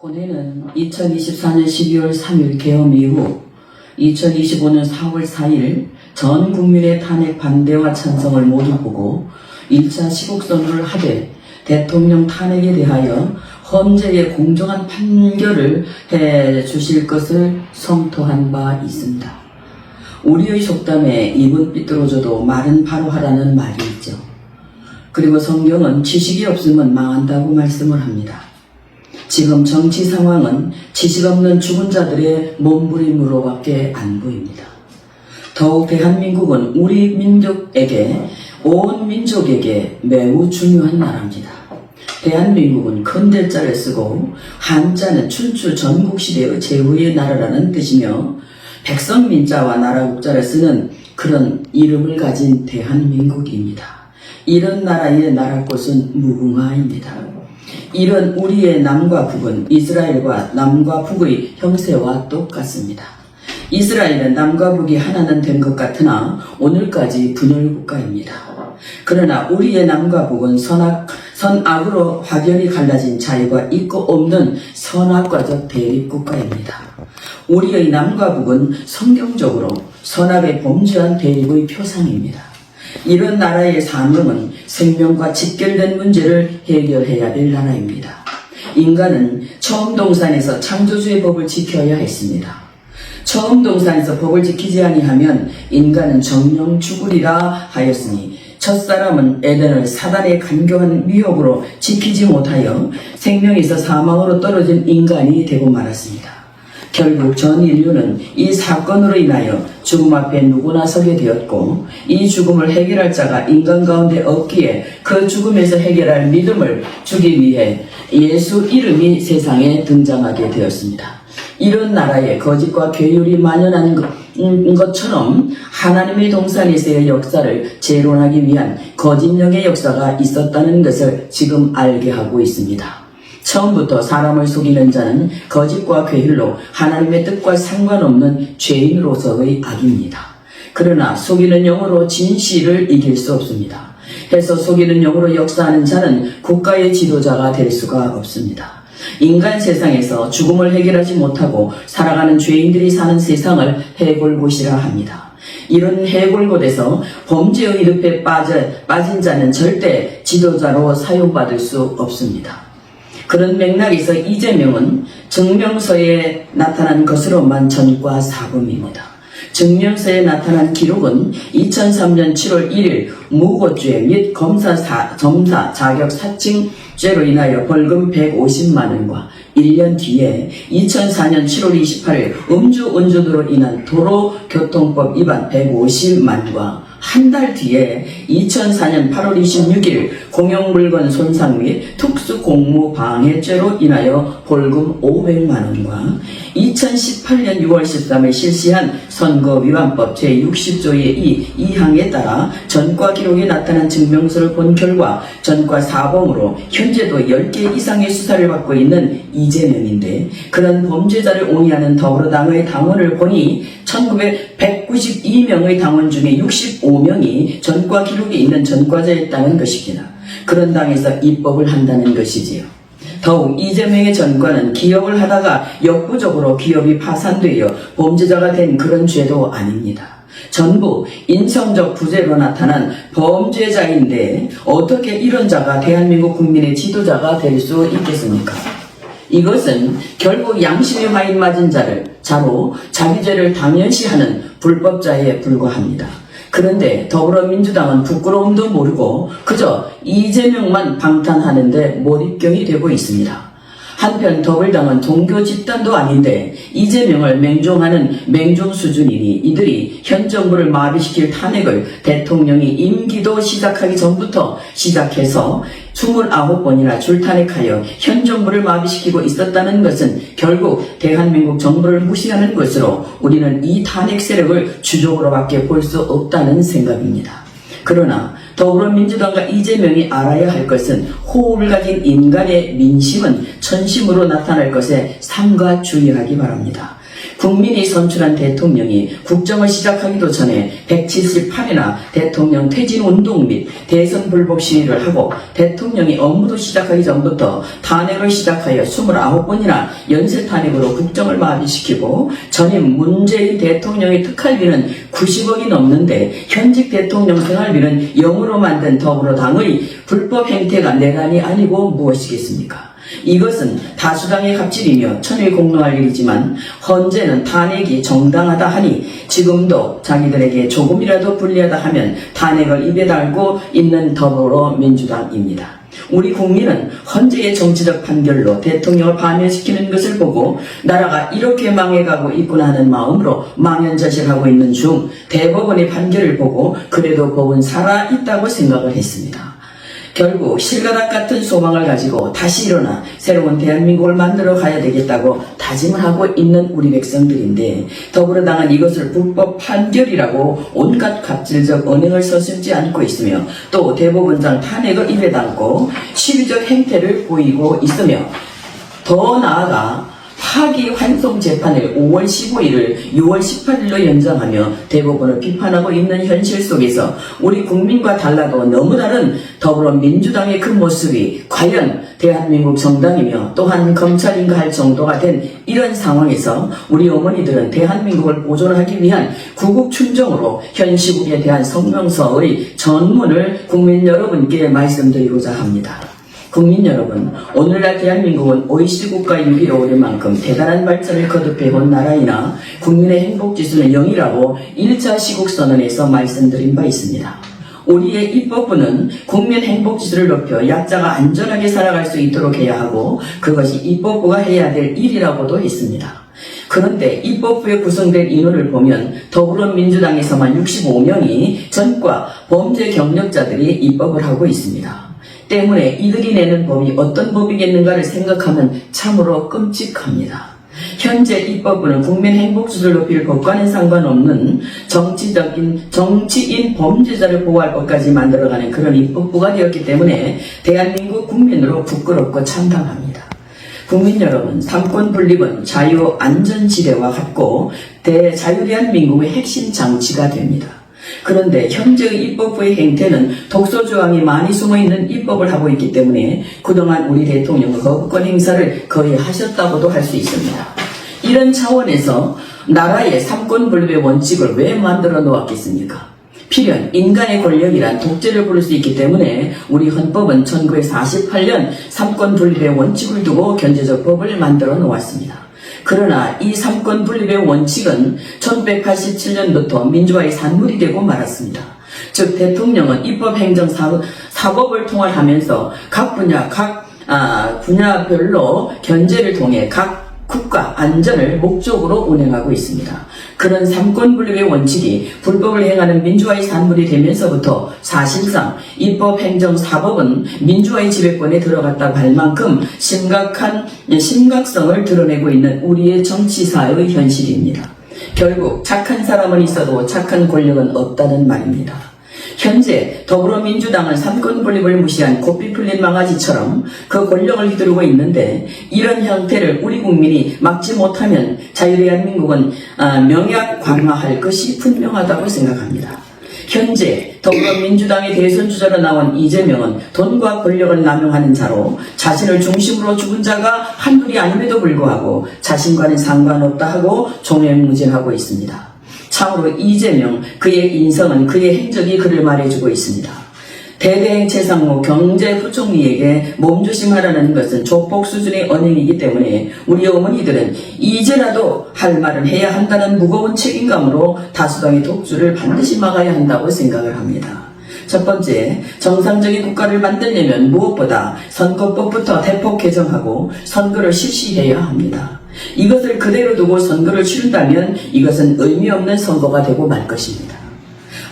본회는 2024년 12월 3일 개엄 이후 2025년 4월 4일 전 국민의 탄핵 반대와 찬성을 모두 보고 1차 시국선언을 하되 대통령 탄핵에 대하여 헌재의 공정한 판결을 해 주실 것을 성토한 바 있습니다. 우리의 속담에 입은 삐뚤어져도 말은 바로 하라는 말이 있죠. 그리고 성경은 지식이 없으면 망한다고 말씀을 합니다. 지금 정치 상황은 지식 없는 죽은 자들의 몸부림으로밖에 안 보입니다. 더욱 대한민국은 우리 민족에게, 온 민족에게 매우 중요한 나라입니다. 대한민국은 큰 대자를 쓰고 한자는 춘추 전국시대의 제후의 나라라는 뜻이며 백성민자와 나라국자를 쓰는 그런 이름을 가진 대한민국입니다. 이런 나라의 나라꽃은 무궁화입니다. 이런 우리의 남과 북은 이스라엘과 남과 북의 형세와 똑같습니다. 이스라엘은 남과 북이 하나는 된 것 같으나 오늘까지 분열 국가입니다. 그러나 우리의 남과 북은 선악으로 확연히 갈라진 자유가 있고 없는 선악과적 대립 국가입니다. 우리의 남과 북은 성경적으로 선악의 범죄한 대립의 표상입니다. 이런 나라의 사명은 생명과 직결된 문제를 해결해야 될 나라입니다. 인간은 처음 동산에서 창조주의 법을 지켜야 했습니다. 처음 동산에서 법을 지키지 아니하면 인간은 정령 죽으리라 하였으니 첫사람은 에덴을 사단의 간교한 미혹으로 지키지 못하여 생명에서 사망으로 떨어진 인간이 되고 말았습니다. 결국 전 인류는 이 사건으로 인하여 죽음 앞에 누구나 서게 되었고 이 죽음을 해결할 자가 인간 가운데 없기에 그 죽음에서 해결할 믿음을 주기 위해 예수 이름이 세상에 등장하게 되었습니다. 이런 나라에 거짓과 괴율이 만연한 것처럼 하나님의 동산에서의 역사를 재론하기 위한 거짓령의 역사가 있었다는 것을 지금 알게 하고 있습니다. 처음부터 사람을 속이는 자는 거짓과 괴율로 하나님의 뜻과 상관없는 죄인으로서의 악입니다. 그러나 속이는 영으로 진실을 이길 수 없습니다. 해서 속이는 영으로 역사하는 자는 국가의 지도자가 될 수가 없습니다. 인간 세상에서 죽음을 해결하지 못하고 살아가는 죄인들이 사는 세상을 해골곳이라 합니다. 이런 해골곳에서 범죄의 늪에 빠진 자는 절대 지도자로 사용받을 수 없습니다. 그런 맥락에서 이재명은 증명서에 나타난 것으로만 전과 사범입니다. 증명서에 나타난 기록은 2003년 7월 1일 무고죄 및 점사 자격 사칭죄로 인하여 벌금 150만 원과 1년 뒤에 2004년 7월 28일 음주운전으로 인한 도로교통법 위반 150만 원과 한 달 뒤에 2004년 8월 26일 공용물건 손상 및 특수공무방해죄로 인하여 벌금 500만 원과 2018년 6월 13일 실시한 선거위반법 제60조의 2항에 따라 전과 기록에 나타난 증명서를 본 결과 전과 사범으로 현재도 10개 이상의 수사를 받고 있는 이재명인데 그런 범죄자를 옹이하는 더불어당의 당원을 보니 1992명의 당원 중에 65명이 전과 기록에 있는 전과자였다는 것입니다. 그런 당에서 입법을 한다는 것이지요. 더욱 이재명의 전과는 기업을 하다가 역부족으로 기업이 파산되어 범죄자가 된 그런 죄도 아닙니다. 전부 인성적 부재로 나타난 범죄자인데 어떻게 이런 자가 대한민국 국민의 지도자가 될 수 있겠습니까? 이것은 결국 양심의 화인 맞은 자로 자기 죄를 당연시하는 불법자에 불과합니다. 그런데 더불어민주당은 부끄러움도 모르고 그저 이재명만 방탄하는데 몰입경이 되고 있습니다. 한편 더불당은 종교 집단도 아닌데 이재명을 맹종하는 맹종 수준이니 이들이 현 정부를 마비시킬 탄핵을 대통령이 임기도 시작하기 전부터 시작해서 29번이나 줄탄핵하여 현 정부를 마비시키고 있었다는 것은 결국 대한민국 정부를 무시하는 것으로 우리는 이 탄핵 세력을 주적으로밖에 볼 수 없다는 생각입니다. 그러나 더불어민주당과 이재명이 알아야 할 것은 호흡을 가진 인간의 민심은 천심으로 나타날 것에 삼가 주의하기 바랍니다. 국민이 선출한 대통령이 국정을 시작하기도 전에 178회나 대통령 퇴진운동 및 대선 불복 시위를 하고 대통령이 업무도 시작하기 전부터 탄핵을 시작하여 29번이나 연쇄탄핵으로 국정을 마비시키고 전임 문재인 대통령의 특활비는 90억이 넘는데 현직 대통령 생활비는 0으로 만든 더불어당의 불법 행태가 내란이 아니고 무엇이겠습니까? 이것은 다수당의 갑질이며 천일 공로할 일이지만 헌재는 탄핵이 정당하다 하니 지금도 자기들에게 조금이라도 불리하다 하면 탄핵을 입에 달고 있는 더불어민주당입니다. 우리 국민은 헌재의 정치적 판결로 대통령을 파면시키는 것을 보고 나라가 이렇게 망해가고 있구나 하는 마음으로 망연자실하고 있는 중 대법원의 판결을 보고 그래도 법은 살아있다고 생각을 했습니다. 결국 실가닥 같은 소망을 가지고 다시 일어나 새로운 대한민국을 만들어 가야 되겠다고 다짐을 하고 있는 우리 백성들인데 더불어당은 이것을 불법 판결이라고 온갖 갑질적 언행을 서슴지 않고 있으며 또 대법원장 탄핵을 입에 담고 시위적 행태를 보이고 있으며 더 나아가 파기환송 재판을 5월 15일을 6월 18일로 연장하며 대법원을 비판하고 있는 현실 속에서 우리 국민과 달라도 너무 다른 더불어민주당의 그 모습이 과연 대한민국 정당이며 또한 검찰인가 할 정도가 된 이런 상황에서 우리 어머니들은 대한민국을 보존하기 위한 구국춘정으로 현 시국에 대한 성명서의 전문을 국민 여러분께 말씀드리고자 합니다. 국민 여러분, 오늘날 대한민국은 OECD 국가 6위로 오를 만큼 대단한 발전을 거듭해온 나라이나 국민의 행복지수는 0이라고 1차 시국선언에서 말씀드린 바 있습니다. 우리의 입법부는 국민 행복지수를 높여 약자가 안전하게 살아갈 수 있도록 해야 하고 그것이 입법부가 해야 될 일이라고도 했습니다. 그런데 입법부에 구성된 인원을 보면 더불어민주당에서만 65명이 전과 범죄 경력자들이 입법을 하고 있습니다. 때문에 이들이 내는 법이 어떤 법이겠는가를 생각하면 참으로 끔찍합니다. 현재 입법부는 국민 행복지수를 높일 법과는 상관없는 정치인 범죄자를 보호할 것까지 만들어가는 그런 입법부가 되었기 때문에 대한민국 국민으로 부끄럽고 참담합니다. 국민 여러분, 삼권 분립은 자유 안전지대와 같고 자유대한민국의 핵심 장치가 됩니다. 그런데 현재의 입법부의 행태는 독소조항이 많이 숨어있는 입법을 하고 있기 때문에 그동안 우리 대통령은 거부권 행사를 거의 하셨다고도 할 수 있습니다. 이런 차원에서 나라의 삼권 분립의 원칙을 왜 만들어 놓았겠습니까? 필연 인간의 권력이란 독재를 부를 수 있기 때문에 우리 헌법은 1948년 삼권 분립의 원칙을 두고 견제적 법을 만들어 놓았습니다. 그러나 이 삼권 분립의 원칙은 1187년부터 민주화의 산물이 되고 말았습니다. 즉 대통령은 입법행정사법을 통할하면서 각 분야별로 견제를 통해 각 국가 안전을 목적으로 운행하고 있습니다. 그런 삼권 분립의 원칙이 불법을 행하는 민주화의 산물이 되면서부터 사실상 입법행정사법은 민주화의 지배권에 들어갔다고 할 만큼 심각성을 드러내고 있는 우리의 정치사의 현실입니다. 결국 착한 사람은 있어도 착한 권력은 없다는 말입니다. 현재 더불어민주당은 삼권 분립을 무시한 고삐 풀린 망아지처럼 그 권력을 휘두르고 있는데 이런 형태를 우리 국민이 막지 못하면 자유대한민국은 명약관화할 것이 분명하다고 생각합니다. 현재 더불어민주당의 대선 주자로 나온 이재명은 돈과 권력을 남용하는 자로 자신을 중심으로 죽은 자가 한둘이 아님에도 불구하고 자신과는 상관없다 하고 종횡무진하고 있습니다. 참으로 이재명, 그의 인성은 그의 행적이 그를 말해주고 있습니다. 대대행 최상무 경제부총리에게 몸조심하라는 것은 조폭 수준의 언행이기 때문에 우리 어머니들은 이제라도 할 말은 해야 한다는 무거운 책임감으로 다수당의 독주를 반드시 막아야 한다고 생각을 합니다. 첫 번째, 정상적인 국가를 만들려면 무엇보다 선거법부터 대폭 개정하고 선거를 실시해야 합니다. 이것을 그대로 두고 선거를 치른다면 이것은 의미 없는 선거가 되고 말 것입니다.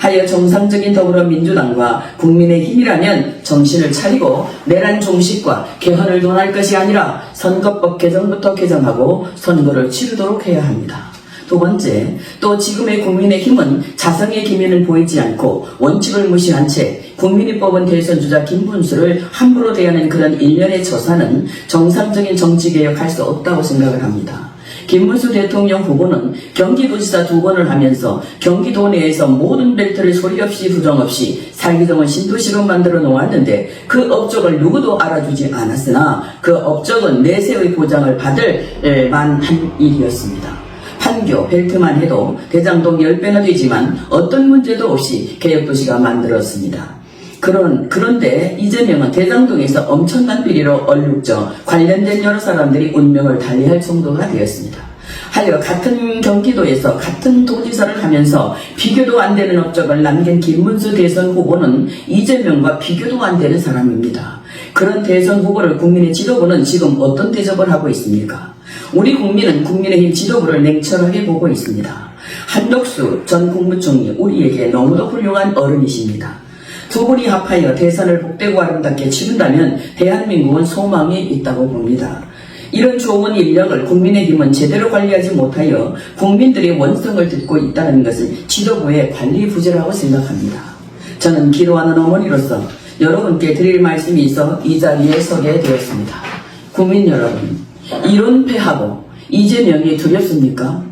하여 정상적인 더불어민주당과 국민의힘이라면 정신을 차리고 내란 종식과 개헌을 논할 것이 아니라 선거법 개정부터 개정하고 선거를 치르도록 해야 합니다. 두 번째, 또 지금의 국민의힘은 자성의 기미는 보이지 않고 원칙을 무시한 채 국민이 뽑은 대선 주자 김문수를 함부로 대하는 그런 일련의 처사는 정상적인 정치개혁할 수 없다고 생각을 합니다. 김문수 대통령 후보는 경기도지사 2번을 하면서 경기도 내에서 모든 벨트를 소리 없이 부정 없이 살기 좋은 신도시로 만들어 놓았는데 그 업적을 누구도 알아주지 않았으나 그 업적은 내세의 보장을 받을 만한 일이었습니다. 판교, 벨트만 해도 대장동 10배나 되지만 어떤 문제도 없이 개혁도시가 만들었습니다. 그런데 이재명은 대장동에서 엄청난 비리로 얼룩져 관련된 여러 사람들이 운명을 달리할 정도가 되었습니다. 하여 같은 경기도에서 같은 도지사를 하면서 비교도 안 되는 업적을 남긴 김문수 대선 후보는 이재명과 비교도 안 되는 사람입니다. 그런 대선 후보를 국민의 지도부는 지금 어떤 대접을 하고 있습니까? 우리 국민은 국민의힘 지도부를 냉철하게 보고 있습니다. 한덕수 전 국무총리, 우리에게 너무도 훌륭한 어른이십니다. 두 분이 합하여 대선을 복되고 아름답게 치른다면 대한민국은 소망이 있다고 봅니다. 이런 좋은 인력을 국민의힘은 제대로 관리하지 못하여 국민들의 원성을 듣고 있다는 것은 지도부의 관리 부재라고 생각합니다. 저는 기도하는 어머니로서 여러분께 드릴 말씀이 있어 이 자리에 서게 되었습니다. 국민 여러분, 이런 패하고 이재명이 두렵습니까?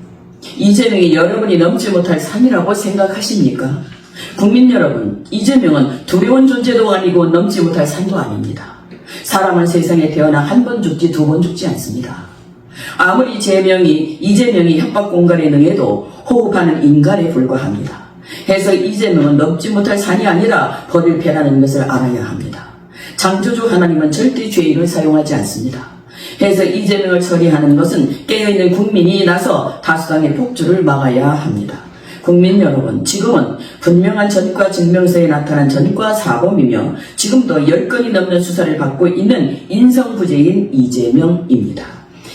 이재명이 여러분이 넘지 못할 산이라고 생각하십니까? 국민 여러분, 이재명은 두려운 존재도 아니고 넘지 못할 산도 아닙니다. 사람은 세상에 태어나 한 번 죽지 2번 죽지 않습니다. 아무리 이재명이 협박 공간에 능해도 호흡하는 인간에 불과합니다. 해서 이재명은 넘지 못할 산이 아니라 버릴 패라는 것을 알아야 합니다. 창조주 하나님은 절대 죄인을 사용하지 않습니다. 해서 이재명을 처리하는 것은 깨어있는 국민이 나서 다수당의 폭주를 막아야 합니다. 국민 여러분, 지금은 분명한 전과 증명서에 나타난 전과 사범이며 지금도 10건이 넘는 수사를 받고 있는 인성부재인 이재명입니다.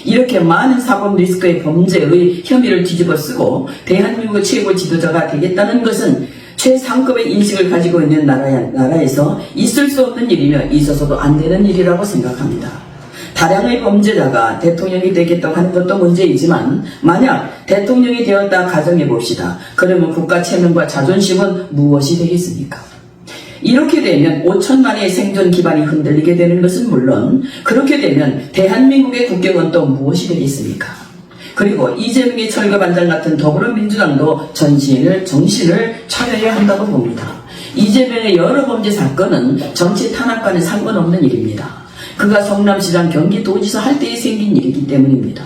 이렇게 많은 사법 리스크의 범죄의 혐의를 뒤집어 쓰고 대한민국의 최고 지도자가 되겠다는 것은 최상급의 인식을 가지고 있는 나라에서 있을 수 없는 일이며 있어서도 안 되는 일이라고 생각합니다. 다량의 범죄자가 대통령이 되겠다고 하는 것도 문제이지만 만약 대통령이 되었다 가정해봅시다. 그러면 국가 체면과 자존심은 무엇이 되겠습니까? 이렇게 되면 5천만의 생존 기반이 흔들리게 되는 것은 물론 그렇게 되면 대한민국의 국격은 또 무엇이 되겠습니까? 그리고 이재명의 철거반장 같은 더불어민주당도 정신을 차려야 한다고 봅니다. 이재명의 여러 범죄 사건은 정치 탄압과는 상관없는 일입니다. 그가 성남시장 경기도지사 할 때에 생긴 일이기 때문입니다.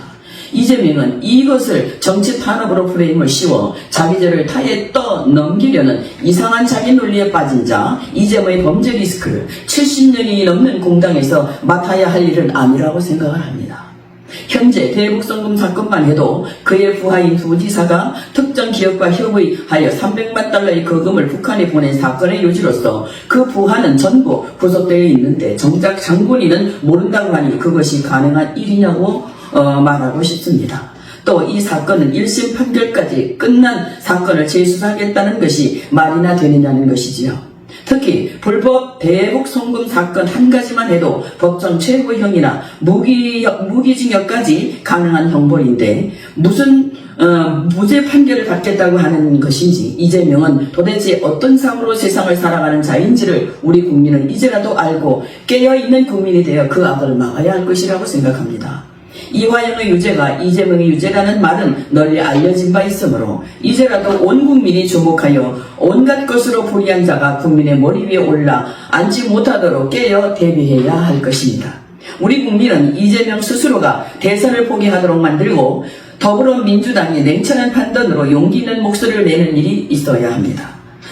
이재명은 이것을 정치 탄압으로 프레임을 씌워 자기 죄를 타에 떠넘기려는 이상한 자기 논리에 빠진 자 이재명의 범죄 리스크를 70년이 넘는 공당에서 맡아야 할 일은 아니라고 생각을 합니다. 현재 대북송금 사건만 해도 그의 부하인 도지사가 특정 기업과 협의하여 300만 달러의 거금을 북한에 보낸 사건의 요지로서 그 부하는 전부 구속되어 있는데 정작 장군이는 모른다고 하니 그것이 가능한 일이냐고 말하고 싶습니다. 또 이 사건은 1심 판결까지 끝난 사건을 재수사하겠다는 것이 말이나 되느냐는 것이지요. 특히 불법 대북 송금 사건 한 가지만 해도 법정 최고형이나 무기징역까지 가능한 형벌인데 무슨 무죄 판결을 받겠다고 하는 것인지 이재명은 도대체 어떤 삶으로 세상을 살아가는 자인지를 우리 국민은 이제라도 알고 깨어있는 국민이 되어 그 악을 막아야 할 것이라고 생각합니다. 이화영의 유죄가 이재명의 유죄라는 말은 널리 알려진 바 있으므로 이제라도 온 국민이 주목하여 온갖 것으로 불의한 자가 국민의 머리 위에 올라 앉지 못하도록 깨어 대비해야 할 것입니다. 우리 국민은 이재명 스스로가 대선을 포기하도록 만들고 더불어민주당이 냉철한 판단으로 용기 있는 목소리를 내는 일이 있어야 합니다.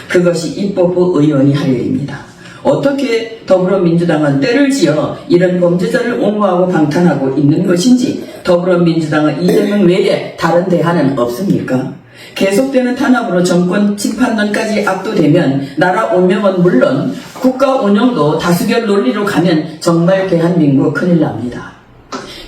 그것이 입법부 의원이 할 일입니다. 어떻게 더불어민주당은 때를 지어 이런 범죄자를 옹호하고 방탄하고 있는 것인지 더불어민주당은 이재명 외에 다른 대안은 없습니까? 계속되는 탄압으로 정권 심판론까지 압도되면 나라 운명은 물론 국가 운영도 다수결 논리로 가면 정말 대한민국 큰일 납니다.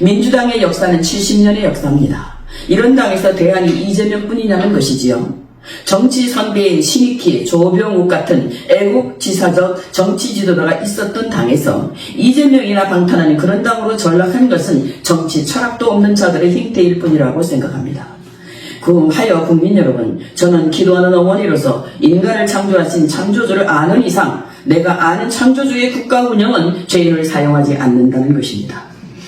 민주당의 역사는 70년의 역사입니다. 이런 당에서 대안이 이재명뿐이냐는 것이지요. 정치 선배인 신익희, 조병욱 같은 애국지사적 정치 지도자가 있었던 당에서 이재명이나 방탄하는 그런 당으로 전락한 것은 정치 철학도 없는 자들의 행태일 뿐이라고 생각합니다. 하여 국민 여러분, 저는 기도하는 어머니로서 인간을 창조하신 창조주를 아는 이상 내가 아는 창조주의 국가 운영은 죄인을 사용하지 않는다는 것입니다.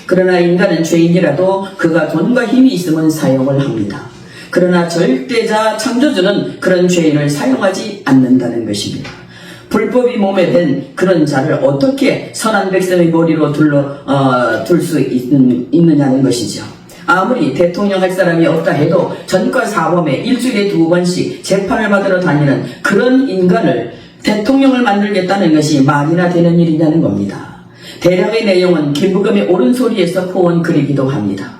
그러나 인간은 죄인이라도 그가 돈과 힘이 있으면 사용을 합니다. 그러나 절대자 창조주는 그런 죄인을 사용하지 않는다는 것입니다. 불법이 몸에 밴 그런 자를 어떻게 선한 백성의 머리로 둘 수 있느냐는 것이죠. 아무리 대통령 할 사람이 없다 해도 전과 사범에 일주일에 2번씩 재판을 받으러 다니는 그런 인간을 대통령을 만들겠다는 것이 말이나 되는 일이냐는 겁니다. 대략의 내용은 김부겸의 옳은 소리에서 포원 그리기도 합니다.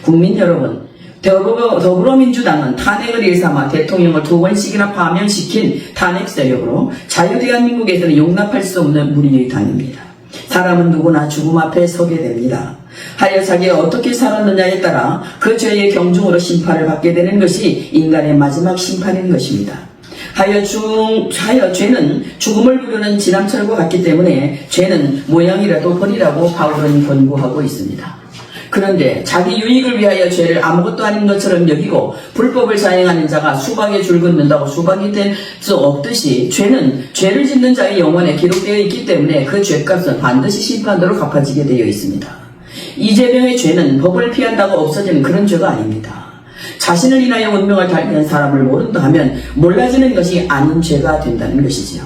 국민 여러분, 더불어민주당은 탄핵을 일삼아 대통령을 2번씩이나 파면시킨 탄핵 세력으로 자유대한민국에서는 용납할 수 없는 무리의 당입니다. 사람은 누구나 죽음 앞에 서게 됩니다. 하여 자기가 어떻게 살았느냐에 따라 그 죄의 경중으로 심판을 받게 되는 것이 인간의 마지막 심판인 것입니다. 하여 죄는 죽음을 부르는 지남철과 같기 때문에 죄는 모양이라도 버리라고 바울은 권고하고 있습니다. 그런데 자기 유익을 위하여 죄를 아무것도 아닌 것처럼 여기고 불법을 자행하는 자가 수박에 줄 긋는다고 수박이 될 수 없듯이 죄는 죄를 짓는 자의 영혼에 기록되어 있기 때문에 그 죄값은 반드시 심판으로 갚아지게 되어 있습니다. 이재명의 죄는 법을 피한다고 없어지는 그런 죄가 아닙니다. 자신을 인하여 운명을 달리는 사람을 모른다 하면 몰라지는 것이 아닌 죄가 된다는 것이지요.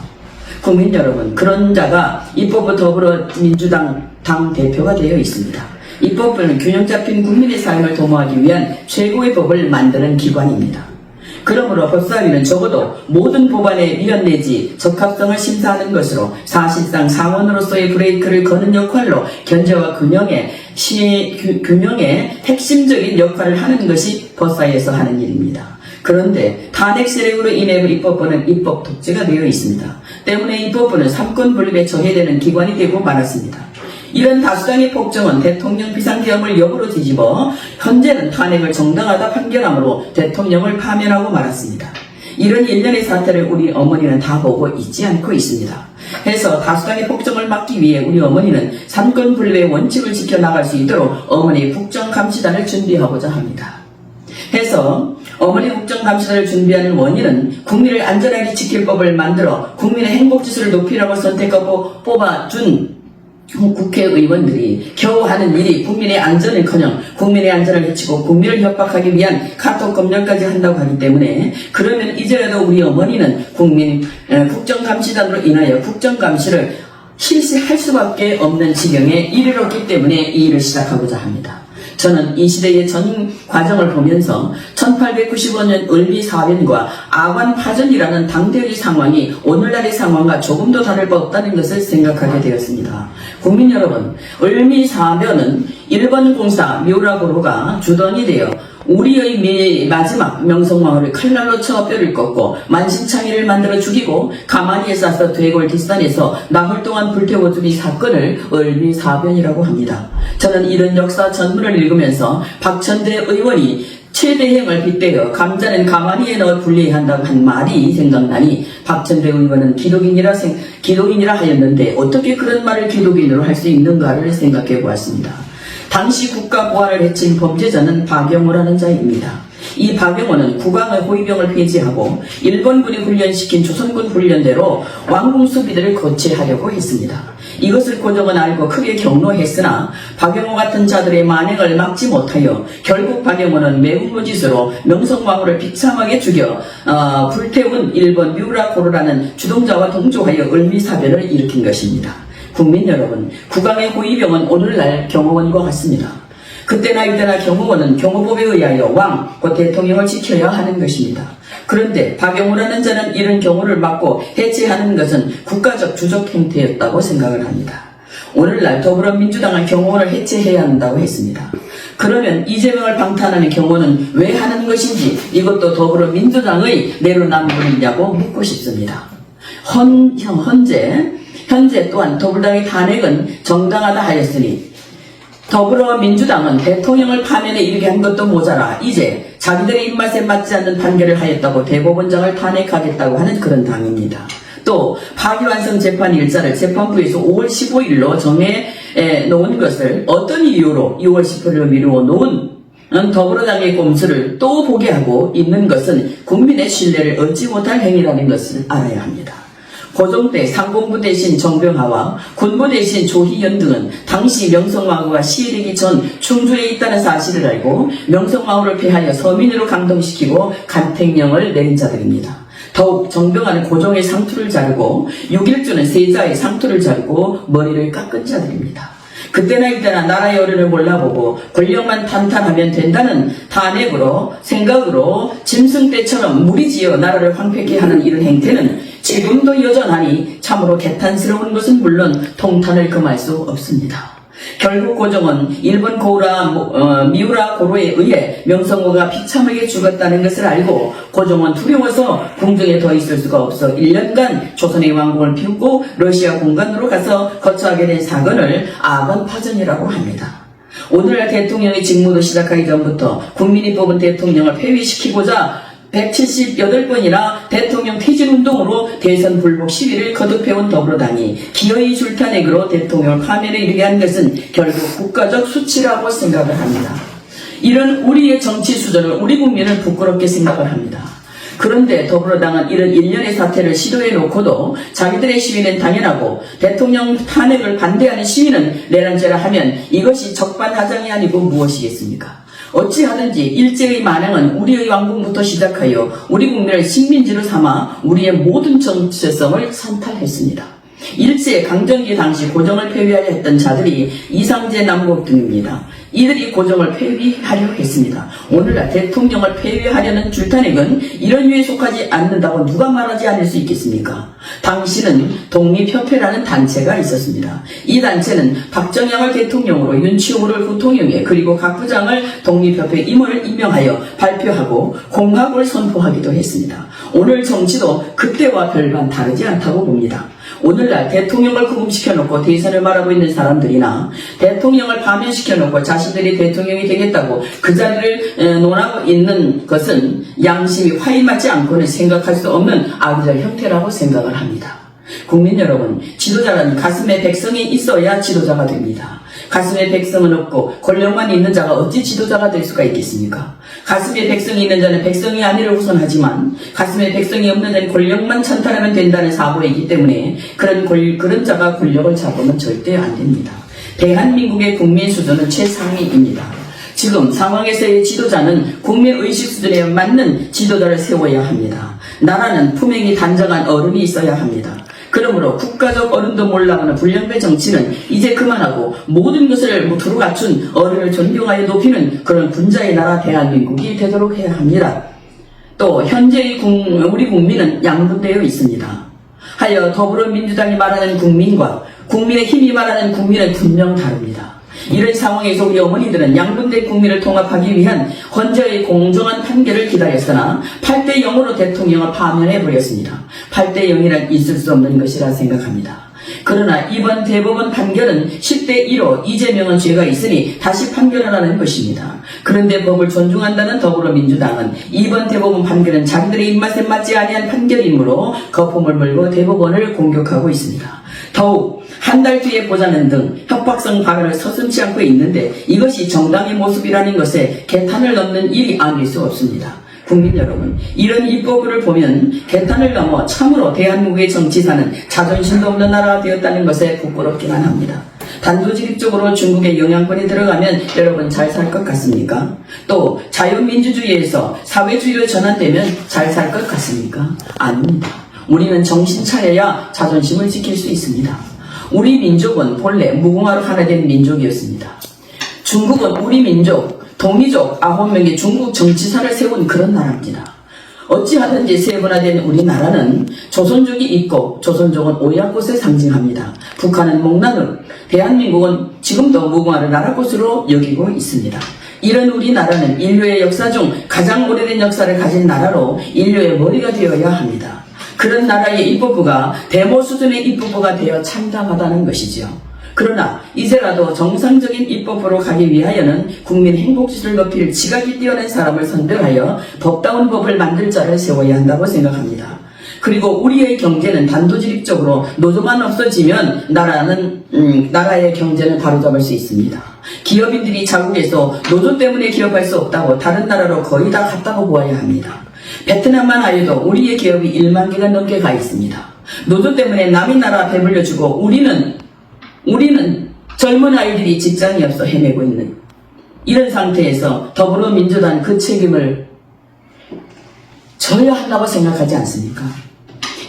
국민 여러분, 그런 자가 입법부 더불어민주당 당대표가 되어 있습니다. 입법부는 균형 잡힌 국민의 삶을 도모하기 위한 최고의 법을 만드는 기관입니다. 그러므로 법사위는 적어도 모든 법안의 위헌 내지 적합성을 심사하는 것으로 사실상 상원으로서의 브레이크를 거는 역할로 견제와 균형의 핵심적인 역할을 하는 것이 법사위에서 하는 일입니다. 그런데 탄핵 세력으로 인해 입법부는 입법 독재가 되어 있습니다. 때문에 입법부는 삼권 분립에 저해되는 기관이 되고 말았습니다. 이런 다수당의 폭정은 대통령 비상계엄을 역으로 뒤집어 현재는 탄핵을 정당하다 판결함으로 대통령을 파면하고 말았습니다. 이런 일련의 사태를 우리 어머니는 다 보고 있지 않고 있습니다. 해서 다수당의 폭정을 막기 위해 우리 어머니는 삼권 분립의 원칙을 지켜나갈 수 있도록 어머니 국정감시단을 준비하고자 합니다. 해서 어머니 국정감시단을 준비하는 원인은 국민을 안전하게 지킬 법을 만들어 국민의 행복지수를 높이라고 선택하고 뽑아준 국회의원들이 겨우 하는 일이 국민의 안전을커녕 국민의 안전을 해치고 국민을 협박하기 위한 카톡 검열까지 한다고 하기 때문에, 그러면 이제라도 우리 어머니는 국정감시단으로 인하여 국정감시를 실시할 수밖에 없는 지경에 이르렀기 때문에 이 일을 시작하고자 합니다. 저는 이 시대의 전 과정을 보면서 1895년 을미사변과 아관파전이라는 당대의 상황이 오늘날의 상황과 조금도 다를 바 없다는 것을 생각하게 되었습니다. 국민 여러분, 을미사변은 일본 공사 묘라고로가 주동이 되어 우리의 마지막 명성황후를 칼날로 쳐 뼈를 꺾고 만신창이를 만들어 죽이고 가마니에 싸서 대궐 뒷산에서 나흘 동안 불태워준 이 사건을 을미사변이라고 합니다. 저는 이런 역사 전문을 읽으면서 박천대 의원이 최대행을 빗대어 감자는 가마니에 넣어 분리해야 한다고 한 말이 생각나니 박천대 의원은 기독인이라 하였는데 어떻게 그런 말을 기독인으로 할 수 있는가를 생각해 보았습니다. 당시 국가 보안을 해친 범죄자는 박영호라는 자입니다. 이 박영호는 국왕의 호위병을 폐지하고 일본군이 훈련시킨 조선군 훈련대로 왕궁 수비대를 거치하려고 했습니다. 이것을 고종은 알고 크게 경로했으나 박영호 같은 자들의 만행을 막지 못하여 결국 박영호는 매국노짓으로 명성황후를 비참하게 죽여 불태운 일본 뮤라코로라는 주동자와 동조하여 을미사변을 일으킨 것입니다. 국민 여러분, 국왕의 호위병은 오늘날 경호원과 같습니다. 그때나 이때나 경호원은 경호법에 의하여 왕, 곧 대통령을 지켜야 하는 것입니다. 그런데 박영호라는 자는 이런 경호를 막고 해체하는 것은 국가적 주적 행태였다고 생각을 합니다. 오늘날 더불어민주당은 경호원을 해체해야 한다고 했습니다. 그러면 이재명을 방탄하는 경호는 왜 하는 것인지 이것도 더불어민주당의 내로남불이냐고 묻고 싶습니다. 현재 또한 더불당의 탄핵은 정당하다 하였으니 더불어민주당은 대통령을 파면에 이르게 한 것도 모자라 이제 자기들의 입맛에 맞지 않는 판결을 하였다고 대법원장을 탄핵하겠다고 하는 그런 당입니다. 또 파기환송 재판 일자를 재판부에서 5월 15일로 정해 놓은 것을 어떤 이유로 6월 10일로 미루어 놓은 더불어당의 꼼수를 또 보게 하고 있는 것은 국민의 신뢰를 얻지 못할 행위라는 것을 알아야 합니다. 고종 때 상공부 대신 정병하와 군부 대신 조희연 등은 당시 명성황후가 시해되기 전 충주에 있다는 사실을 알고 명성황후를 폐하여 서민으로 강동시키고 간택령을 내린 자들입니다. 더욱 정병하는 고종의 상투를 자르고 육일주는 세자의 상투를 자르고 머리를 깎은 자들입니다. 그때나 이때나 나라의 어른을 몰라보고 권력만 탄탄하면 된다는 탄핵으로 생각으로 짐승 떼처럼 무리지어 나라를 황폐케 하는 이런 행태는 지금도 여전하니 참으로 개탄스러운 것은 물론 통탄을 금할 수 없습니다. 결국 고종은 일본 미우라 고로에 의해 명성황후가 비참하게 죽었다는 것을 알고 고종은 두려워서 궁정에 더 있을 수가 없어 1년간 조선의 왕궁을 비우고 러시아 공간으로 가서 거처하게 된 사건을 아반파전이라고 합니다. 오늘날 대통령의 직무도 시작하기 전부터 국민이 뽑은 대통령을 폐위시키고자 178번이나 대통령 퇴진운동으로 대선 불복 시위를 거듭해온 더불어당이 기어이 줄탄핵으로 대통령을 파면에 이르게 한 것은 결국 국가적 수치라고 생각을 합니다. 이런 우리의 정치 수준을 우리 국민은 부끄럽게 생각을 합니다. 그런데 더불어당은 이런 일련의 사태를 시도해 놓고도 자기들의 시위는 당연하고 대통령 탄핵을 반대하는 시위는 내란죄라 하면 이것이 적반하장이 아니고 무엇이겠습니까? 어찌하든지 일제의 만행은 우리의 왕궁부터 시작하여 우리 국민을 식민지로 삼아 우리의 모든 정체성을 산탈했습니다. 일제 강점기 당시 고종을 폐위하려 했던 자들이 이상제 남국 등입니다. 이들이 고종을 폐위하려 했습니다. 오늘날 대통령을 폐위하려는 줄탄핵은 이런 류에 속하지 않는다고 누가 말하지 않을 수 있겠습니까? 당시는 독립협회라는 단체가 있었습니다. 이 단체는 박정양을 대통령으로 윤치호를 부통령에 그리고 각 부장을 독립협회 임원을 임명하여 발표하고 공학을 선포하기도 했습니다. 오늘 정치도 그때와 별반 다르지 않다고 봅니다. 오늘날 대통령을 구금시켜놓고 대선을 말하고 있는 사람들이나 대통령을 파면시켜놓고 자신들이 대통령이 되겠다고 그 자리를 논하고 있는 것은 양심이 화인맞지 않고는 생각할 수 없는 악의적 형태라고 생각을 합니다. 국민 여러분, 지도자는 가슴에 백성이 있어야 지도자가 됩니다. 가슴에 백성은 없고 권력만 있는 자가 어찌 지도자가 될 수가 있겠습니까? 가슴에 백성이 있는 자는 백성이 아니를 우선하지만 가슴에 백성이 없는 자는 권력만 찬탈하면 된다는 사고에 있기 때문에 그런 자가 권력을 잡으면 절대 안 됩니다. 대한민국의 국민 수준은 최상위입니다. 지금 상황에서의 지도자는 국민의식 수준에 맞는 지도자를 세워야 합니다. 나라는 품행이 단정한 어른이 있어야 합니다. 그러므로 국가적 어른도 몰라보는 불량배 정치는 이제 그만하고 모든 것을 두루 갖춘 어른을 존경하여 높이는 그런 군자의 나라 대한민국이 되도록 해야 합니다. 또 현재의 우리 국민은 양분되어 있습니다. 하여 더불어민주당이 말하는 국민과 국민의힘이 말하는 국민은 분명 다릅니다. 이런 상황에서 우리 어머니들은 양분된 국민을 통합하기 위한 헌재의 공정한 판결을 기다렸으나 8대 0으로 대통령을 파면해버렸습니다. 8대 0이란 있을 수 없는 것이라 생각합니다. 그러나 이번 대법원 판결은 10대 1로 이재명은 죄가 있으니 다시 판결하라는 것입니다. 그런데 법을 존중한다는 더불어민주당은 이번 대법원 판결은 자기들의 입맛에 맞지 아니한 판결이므로 거품을 물고 대법원을 공격하고 있습니다. 더욱 한 달 뒤에 보자는 등 협박성 발언을 서슴지 않고 있는데 이것이 정당의 모습이라는 것에 개탄을 넘는 일이 아닐 수 없습니다. 국민 여러분, 이런 입법을 보면 개탄을 넘어 참으로 대한민국의 정치사는 자존심도 없는 나라가 되었다는 것에 부끄럽기만 합니다. 단도직입적으로 중국의 영향권이 들어가면 여러분 잘 살 것 같습니까? 또 자유민주주의에서 사회주의로 전환되면 잘 살 것 같습니까? 아닙니다. 우리는 정신 차려야 자존심을 지킬 수 있습니다. 우리 민족은 본래 무궁화로 하나 된 민족이었습니다. 중국은 우리 민족, 동이족 9명의 중국 정치사를 세운 그런 나라입니다. 어찌하든지 세분화된 우리나라는 조선족이 있고 조선족은 오약꽃을 상징합니다. 북한은 목란을, 대한민국은 지금도 무궁화를 나라꽃으로 여기고 있습니다. 이런 우리나라는 인류의 역사 중 가장 오래된 역사를 가진 나라로 인류의 머리가 되어야 합니다. 그런 나라의 입법부가 데모 수준의 입법부가 되어 참담하다는 것이죠. 그러나 이제라도 정상적인 입법부로 가기 위하여는 국민 행복지수를 높일 지각이 뛰어난 사람을 선별하여 법다운 법을 만들 자를 세워야 한다고 생각합니다. 그리고 우리의 경제는 단도직입적으로 노조만 없어지면 나라의 경제는 바로잡을 수 있습니다. 기업인들이 자국에서 노조 때문에 기업할 수 없다고 다른 나라로 거의 다 갔다고 보아야 합니다. 베트남만 하여도 우리의 기업이 1만 개가 넘게 가 있습니다. 노조 때문에 남의 나라 배불려주고 우리는 젊은 아이들이 직장이 없어 헤매고 있는 이런 상태에서 더불어민주당 그 책임을 져야 한다고 생각하지 않습니까?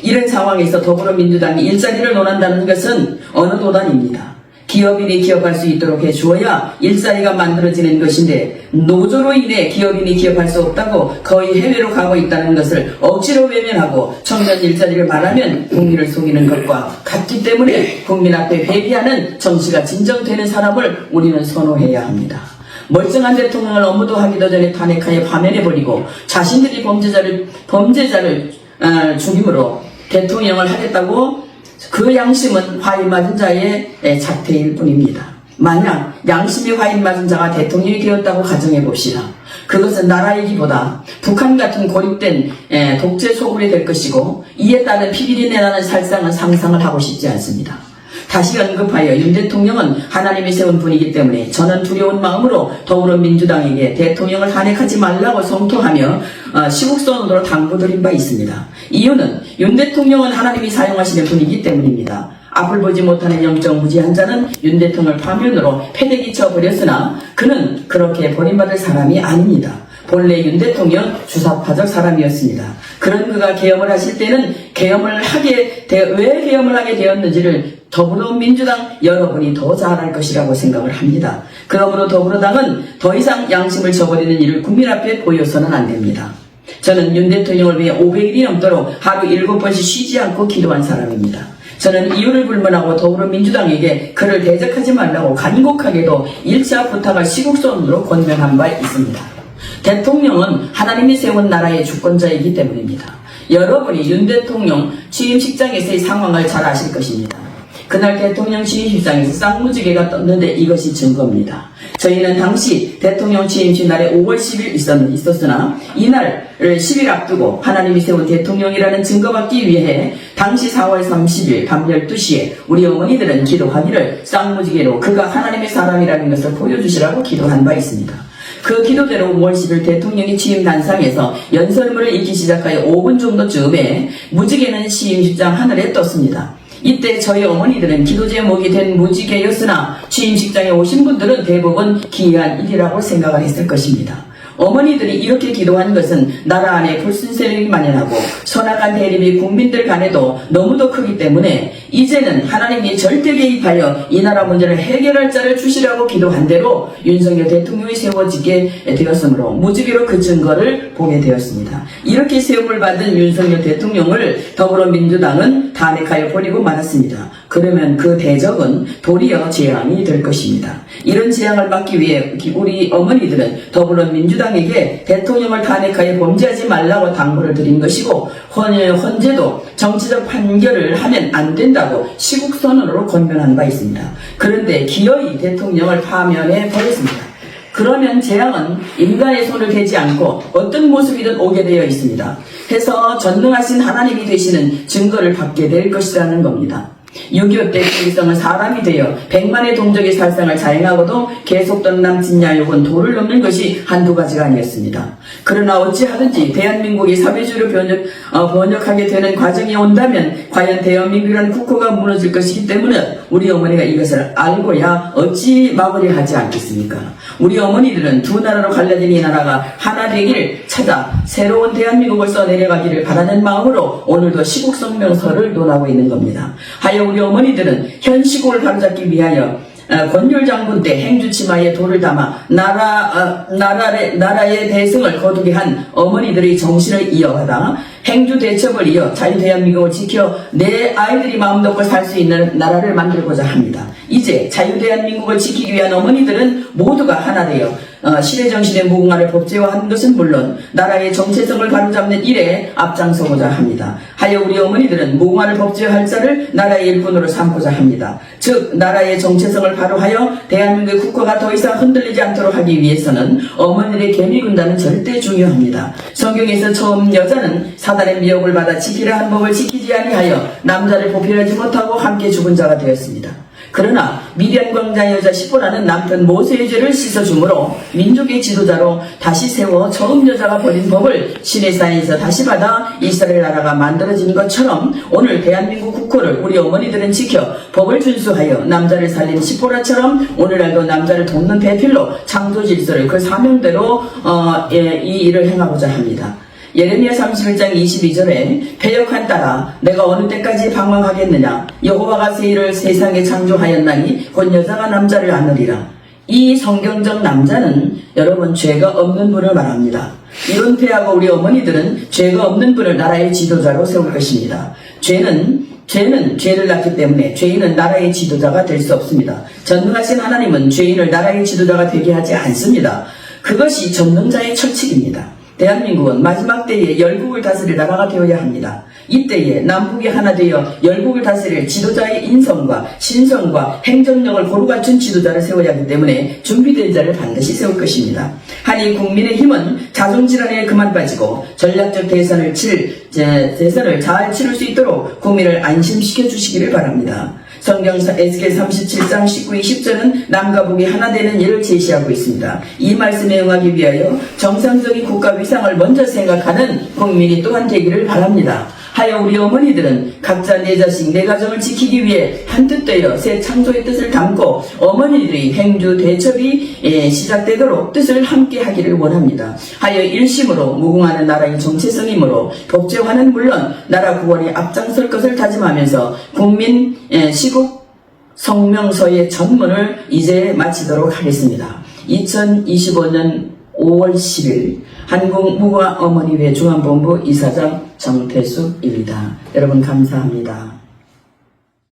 이런 상황에서 더불어민주당이 일자리를 논한다는 것은 어느 도단입니다. 기업인이 기업할 수 있도록 해주어야 일자리가 만들어지는 것인데 노조로 인해 기업인이 기업할 수 없다고 거의 해외로 가고 있다는 것을 억지로 외면하고 청년 일자리를 말하면 국민을 속이는 것과 같기 때문에 국민 앞에 회비하는 정치가 진정되는 사람을 우리는 선호해야 합니다. 멀쩡한 대통령을 업무도 하기도 전에 탄핵하여 파면해버리고 자신들이 범죄자를 죽임으로 대통령을 하겠다고 그 양심은 화인 맞은 자의 작태일 뿐입니다. 만약 양심이 화인 맞은 자가 대통령이 되었다고 가정해 봅시다. 그것은 나라이기보다 북한 같은 고립된 독재 소굴이 될 것이고 이에 따른 피비린내 나는 살상은 상상을 하고 싶지 않습니다. 다시 언급하여 윤 대통령은 하나님이 세운 분이기 때문에 저는 두려운 마음으로 더불어민주당에게 대통령을 탄핵하지 말라고 성토하며 시국선언으로 당부드린 바 있습니다. 이유는 윤 대통령은 하나님이 사용하시는 분이기 때문입니다. 앞을 보지 못하는 영적 무지한 자는 윤 대통령을 파면으로 패대기 쳐버렸으나 그는 그렇게 버림받을 사람이 아닙니다. 본래 윤 대통령 주사파적 사람이었습니다. 그런 그가 계엄을 하실 때는 왜 계엄을 하게 되었는지를 더불어민주당 여러분이 더 잘 알 것이라고 생각을 합니다. 그러므로 더불어당은 더 이상 양심을 저버리는 일을 국민 앞에 보여서는 안 됩니다. 저는 윤 대통령을 위해 500일이 넘도록 하루 7번씩 쉬지 않고 기도한 사람입니다. 저는 이유를 불문하고 더불어민주당에게 그를 대적하지 말라고 간곡하게도 1차 부탁을 시국선언으로 권면한 바 있습니다. 대통령은 하나님이 세운 나라의 주권자이기 때문입니다. 여러분이 윤 대통령 취임식장에서의 상황을 잘 아실 것입니다. 그날 대통령 취임식장에서 쌍무지개가 떴는데 이것이 증거입니다. 저희는 당시 대통령 취임식 날에 5월 10일 있었으나 이날을 10일 앞두고 하나님이 세운 대통령이라는 증거받기 위해 당시 4월 30일 밤 12시에 우리 어머니들은 기도하기를 쌍무지개로 그가 하나님의 사람이라는 것을 보여주시라고 기도한 바 있습니다. 그 기도대로 5월 10일 대통령이 취임 단상에서 연설문을 읽기 시작하여 5분 정도 즈음에 무지개는 취임식장 하늘에 떴습니다. 이때 저희 어머니들은 기도 제목이 된 무지개였으나 취임식장에 오신 분들은 대부분 기이한 일이라고 생각을 했을 것입니다. 어머니들이 이렇게 기도한 것은 나라 안에 불순세력이 만연하고 선악한 대립이 국민들 간에도 너무도 크기 때문에 이제는 하나님이 절대 개입하여 이 나라 문제를 해결할 자를 주시라고 기도한 대로 윤석열 대통령이 세워지게 되었으므로 무지개로 그 증거를 보게 되었습니다. 이렇게 세움을 받은 윤석열 대통령을 더불어민주당은 탄핵하여 버리고 말았습니다. 그러면 그 대적은 도리어 재앙이 될 것입니다. 이런 재앙을 막기 위해 우리 어머니들은 더불어민주당에게 대통령을 탄핵하여 범죄하지 말라고 당부를 드린 것이고 헌재도 정치적 판결을 하면 안 된다고 시국선언으로 권면한 바 있습니다. 그런데 기어이 대통령을 파면해 버렸습니다. 그러면 재앙은 인간의 손을 대지 않고 어떤 모습이든 오게 되어 있습니다. 해서 전능하신 하나님이 되시는 증거를 받게 될 것이라는 겁니다. 6.25 때 김일성은 사람이 되어 100만의 동족의 살상을 자행하고도 계속된 남진 야욕은 도를 넘는 것이 한두 가지가 아니었습니다. 그러나 어찌하든지 대한민국이 사회주의로 번역하게 되는 과정이 온다면 과연 대한민국이라는 국호가 무너질 것이기 때문에 우리 어머니가 이것을 알고야 어찌 막으려 하지 않겠습니까? 우리 어머니들은 두 나라로 갈라진 이 나라가 하나 되기를 찾아 새로운 대한민국을 써내려가기를 바라는 마음으로 오늘도 시국성명서를 논하고 있는 겁니다. 하여 우리 어머니들은 현 시국을 바로잡기 위하여 권율 장군 때 행주치마에 돌을 담아 나라의 대승을 거두게 한 어머니들의 정신을 이어가다 행주 대첩을 이어 자유대한민국을 지켜 내 아이들이 마음 놓고 살 수 있는 나라를 만들고자 합니다. 이제 자유대한민국을 지키기 위한 어머니들은 모두가 하나 되어 시대정신의 무궁화를 법제화하는 것은 물론 나라의 정체성을 바로잡는 일에 앞장서고자 합니다. 하여 우리 어머니들은 무궁화를 법제화할 자를 나라의 일꾼으로 삼고자 합니다. 즉 나라의 정체성을 바로하여 대한민국의 국가가 더 이상 흔들리지 않도록 하기 위해서는 어머니들의 계미군단은 절대 중요합니다. 성경에서 처음 여자는 사단의 미혹을 받아 지키려 한 법을 지키지 아니하여 남자를 보필하지 못하고 함께 죽은 자가 되었습니다. 그러나 미디안 광자 여자 시보라는 남편 모세의 죄를 씻어주므로 민족의 지도자로 다시 세워 처음 여자가 버린 법을 시내산에서 다시 받아 이스라엘 나라가 만들어진 것처럼 오늘 대한민국 국호를 우리 어머니들은 지켜 법을 준수하여 남자를 살린 시보라처럼 오늘날도 남자를 돕는 배필로 창조 질서를 그 사명대로 이 일을 행하고자 합니다. 예레미야 31장 22절에 패역한 딸아 내가 어느 때까지 방황하겠느냐 여호와가 새 일을 세상에 창조하였나니 곧 여자가 남자를 안으리라. 이 성경적 남자는 여러분 죄가 없는 분을 말합니다. 이런 패하고 우리 어머니들은 죄가 없는 분을 나라의 지도자로 세울 것입니다. 죄는 죄를 낳기 때문에 죄인은 나라의 지도자가 될 수 없습니다. 전능하신 하나님은 죄인을 나라의 지도자가 되게 하지 않습니다. 그것이 전능자의 철칙입니다. 대한민국은 마지막 때에 열국을 다스릴 나라가 되어야 합니다. 이때에 남북이 하나 되어 열국을 다스릴 지도자의 인성과 신성과 행정력을 고루 갖춘 지도자를 세워야 하기 때문에 준비된 자를 반드시 세울 것입니다. 하니 국민의 힘은 자존질환에 그만 빠지고 전략적 대선을 잘 치를 수 있도록 국민을 안심시켜 주시기를 바랍니다. 성경사 에스겔 37장 19, 20절은 남과 북이 하나 되는 일을 제시하고 있습니다. 이 말씀에 응하기 위하여 정상적인 국가 위상을 먼저 생각하는 국민이 또한 되기를 바랍니다. 하여 우리 어머니들은 각자 내 자식 내 가정을 지키기 위해 한뜻 되어 새 창조의 뜻을 담고 어머니들이 행주 대첩이 시작되도록 뜻을 함께 하기를 원합니다. 하여 일심으로 무궁하는 나라의 정체성이므로 법제화는 물론 나라 구원에 앞장설 것을 다짐하면서 국민 시국 성명서의 전문을 이제 마치도록 하겠습니다. 2025년 5월 10일 한국무궁화 어머니회 중앙본부 이사장 정태숙입니다. 여러분 감사합니다.